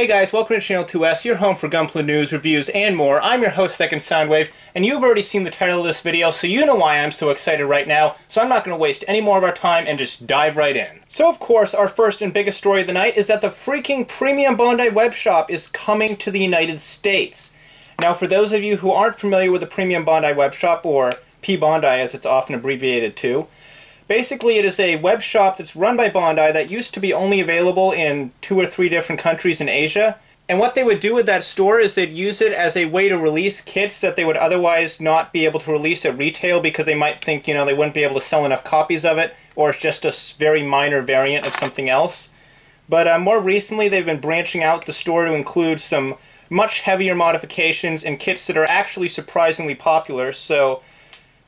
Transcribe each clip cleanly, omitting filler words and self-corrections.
Hey guys, welcome to Channel 2S, your home for Gunpla news, reviews, and more. I'm your host, Second Soundwave, and you've already seen the title of this video, so you know why I'm so excited right now, so I'm not going to waste any more of our time and just dive right in. So of course, our first and biggest story of the night is that the freaking premium Bandai web shop is coming to the United States. Now for those of you who aren't familiar with the premium Bandai web shop, or P-Bandai as it's often abbreviated to, basically, it is a web shop that's run by Bandai that used to be only available in 2 or 3 different countries in Asia. And what they would do with that store is they'd use it as a way to release kits that they would otherwise not be able to release at retail because they might think, you know, they wouldn't be able to sell enough copies of it, or it's just a very minor variant of something else. But more recently, they've been branching out the store to include some much heavier modifications and kits that are actually surprisingly popular. So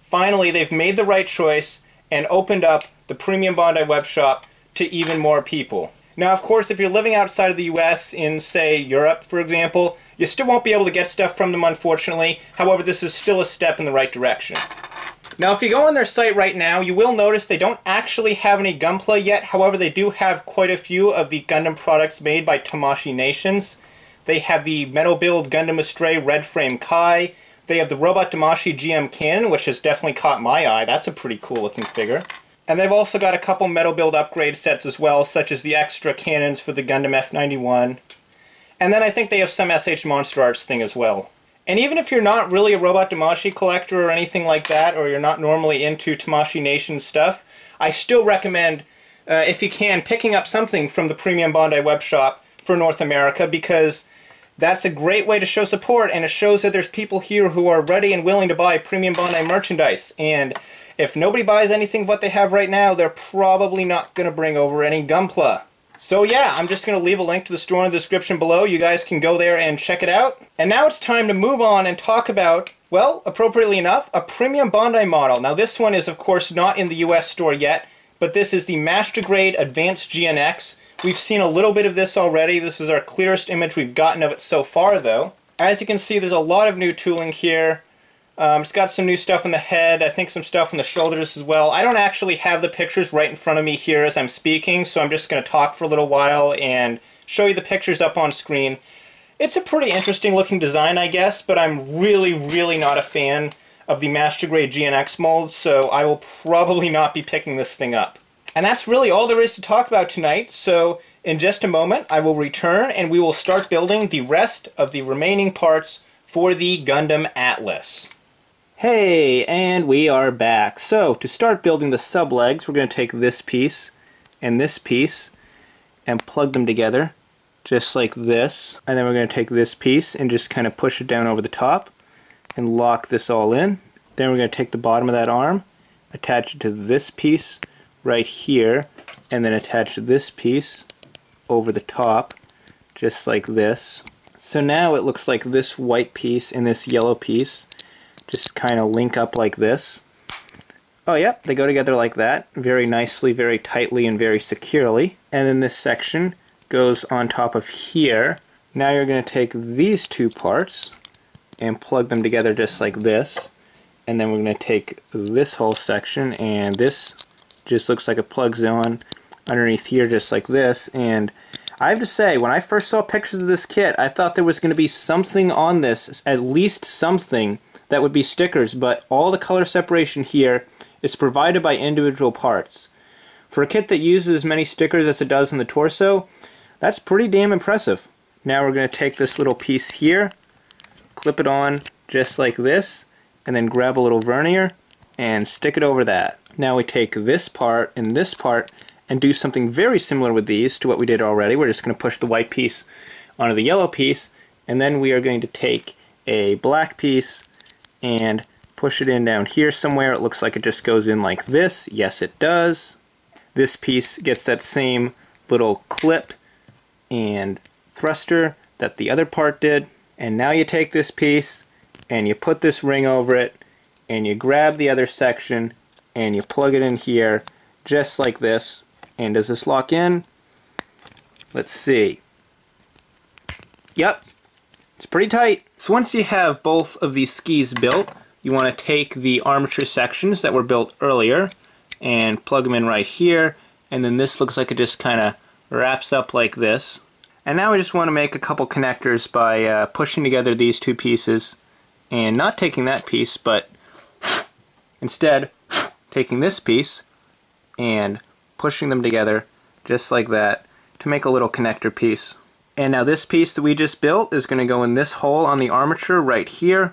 finally, they've made the right choice and opened up the premium Bandai web shop to even more people. Now, of course, if you're living outside of the US, in, say, Europe, for example, you still won't be able to get stuff from them, unfortunately. However, this is still a step in the right direction. Now, if you go on their site right now, you will notice they don't actually have any Gunpla yet. However, they do have quite a few of the Gundam products made by Tamashii Nations. They have the Metal Build Gundam Astray Red Frame Kai. They have the Robot Tamashii GM Cannon, which has definitely caught my eye. That's a pretty cool looking figure. And they've also got a couple Metal Build upgrade sets as well, such as the extra cannons for the Gundam F91. And then I think they have some SH Monster Arts thing as well. And even if you're not really a Robot Tamashii collector or anything like that, or you're not normally into Tamashii Nation stuff, I still recommend, if you can, picking up something from the premium Bandai web shop for North America, because that's a great way to show support, and it shows that there's people here who are ready and willing to buy premium Bandai merchandise. And if nobody buys anything of what they have right now, they're probably not going to bring over any Gunpla. So yeah, I'm just going to leave a link to the store in the description below. You guys can go there and check it out. And now it's time to move on and talk about, well, appropriately enough, a premium Bandai model. Now this one is of course not in the US store yet, but this is the Master Grade Advanced GNX. We've seen a little bit of this already. This is our clearest image we've gotten of it so far, though. As you can see, there's a lot of new tooling here. It's got some new stuff on the head, I think some stuff on the shoulders as well. I don't actually have the pictures right in front of me here as I'm speaking, so I'm just going to talk for a little while and show you the pictures up on screen. It's a pretty interesting looking design, I guess, but I'm really not a fan of the Master Grade GNX mold, so I will probably not be picking this thing up. And that's really all there is to talk about tonight, so in just a moment I will return and we will start building the rest of the remaining parts for the Gundam Atlas. Hey, and we are back. So, to start building the sublegs, we're going to take this piece and plug them together, just like this. And then we're going to take this piece and just kind of push it down over the top and lock this all in. Then we're going to take the bottom of that arm, attach it to this piece right here, and then attach this piece over the top, just like this. So now it looks like this white piece and this yellow piece just kind of link up like this. Oh yep, they go together like that, very nicely, very tightly, and very securely. And then this section goes on top of here. Now you're going to take these two parts and plug them together just like this. And then we're going to take this whole section, and this just looks like it plugs on underneath here just like this. And I have to say, when I first saw pictures of this kit, I thought there was going to be something on this, at least something, that would be stickers, but all the color separation here is provided by individual parts. For a kit that uses as many stickers as it does in the torso, that's pretty damn impressive. Now we're going to take this little piece here, clip it on just like this, and then grab a little vernier and stick it over that. Now we take this part and do something very similar with these to what we did already. We're just going to push the white piece onto the yellow piece, and then we are going to take a black piece and push it in down here somewhere. It looks like it just goes in like this. Yes, it does. This piece gets that same little clip and thruster that the other part did. And now you take this piece and you put this ring over it and you grab the other section and you plug it in here just like this. And does this lock in? Let's see. Yep, it's pretty tight. So once you have both of these skis built, you want to take the armature sections that were built earlier and plug them in right here, and then this looks like it just kind of wraps up like this. And now I just want to make a couple connectors by pushing together these two pieces and not taking that piece, but instead taking this piece and pushing them together just like that to make a little connector piece. And now this piece that we just built is going to go in this hole on the armature right here.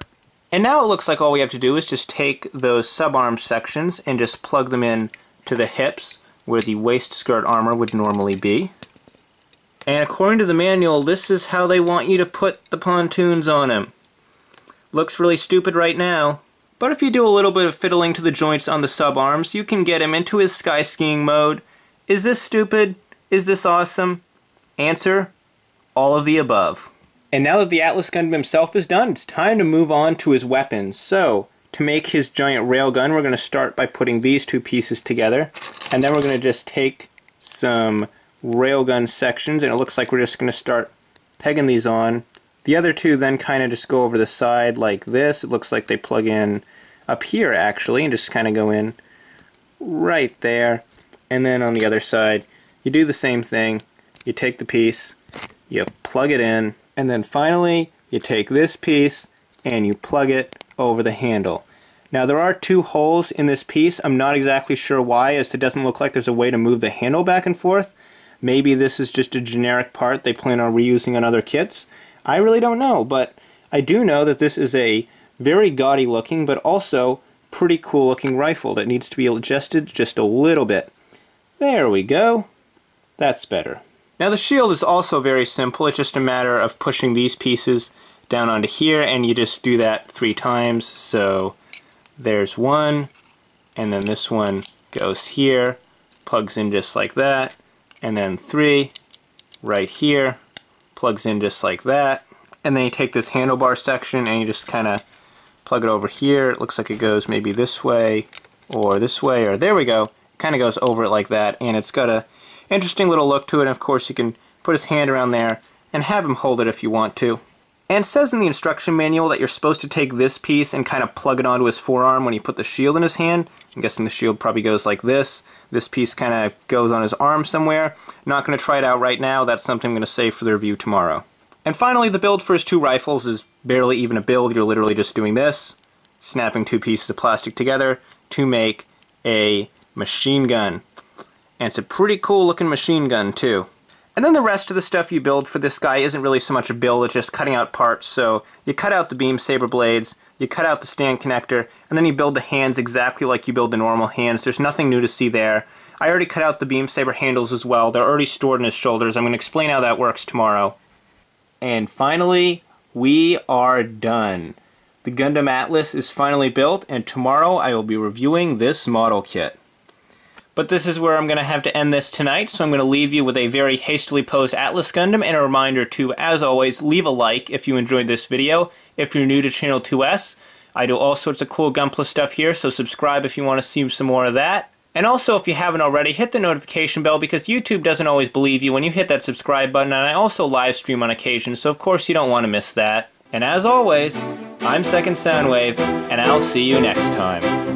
And now it looks like all we have to do is just take those subarm sections and just plug them in to the hips where the waist skirt armor would normally be. And according to the manual, this is how they want you to put the pontoons on him. Looks really stupid right now, but if you do a little bit of fiddling to the joints on the subarms, you can get him into his sky skiing mode. Is this stupid? Is this awesome? Answer, all of the above. And now that the Atlas Gundam himself is done, it's time to move on to his weapons. So, to make his giant railgun, we're going to start by putting these two pieces together. And then we're going to just take some railgun sections, and it looks like we're just going to start pegging these on. The other two then kind of just go over the side like this. It looks like they plug in up here, actually, and just kind of go in right there. And then on the other side, you do the same thing. You take the piece, you plug it in, and then finally, you take this piece and you plug it over the handle. Now there are two holes in this piece. I'm not exactly sure why, as it doesn't look like there's a way to move the handle back and forth. Maybe this is just a generic part they plan on reusing on other kits. I really don't know, but I do know that this is a very gaudy looking, but also pretty cool looking rifle that needs to be adjusted just a little bit. There we go. That's better. Now the shield is also very simple. It's just a matter of pushing these pieces down onto here, and you just do that 3 times. So there's one, and then this one goes here, plugs in just like that, and then 3 right here, plugs in just like that. And then you take this handlebar section and you just kind of plug it over here. It looks like it goes maybe this way, or there we go. It kind of goes over it like that, and it's got a interesting little look to it. And of course you can put his hand around there and have him hold it if you want to. And it says in the instruction manual that you're supposed to take this piece and kind of plug it onto his forearm when you put the shield in his hand. I'm guessing the shield probably goes like this. This piece kind of goes on his arm somewhere. Not going to try it out right now. That's something I'm going to save for the review tomorrow. And finally, the build for his 2 rifles is barely even a build. You're literally just doing this, snapping 2 pieces of plastic together to make a machine gun. And it's a pretty cool looking machine gun too. And then the rest of the stuff you build for this guy isn't really so much a build, it's just cutting out parts. So you cut out the beam saber blades, you cut out the stand connector, and then you build the hands exactly like you build the normal hands. There's nothing new to see there. I already cut out the beam saber handles as well. They're already stored in his shoulders. I'm going to explain how that works tomorrow. And finally, we are done. The Gundam Atlas is finally built, and tomorrow I will be reviewing this model kit. But this is where I'm going to have to end this tonight, so I'm going to leave you with a very hastily posed Atlas Gundam, and a reminder to, as always, leave a like if you enjoyed this video. If you're new to Channel 2S, I do all sorts of cool Gunpla stuff here, so subscribe if you want to see some more of that. And also, if you haven't already, hit the notification bell, because YouTube doesn't always believe you when you hit that subscribe button, and I also live stream on occasion, so of course you don't want to miss that. And as always, I'm Second Soundwave, and I'll see you next time.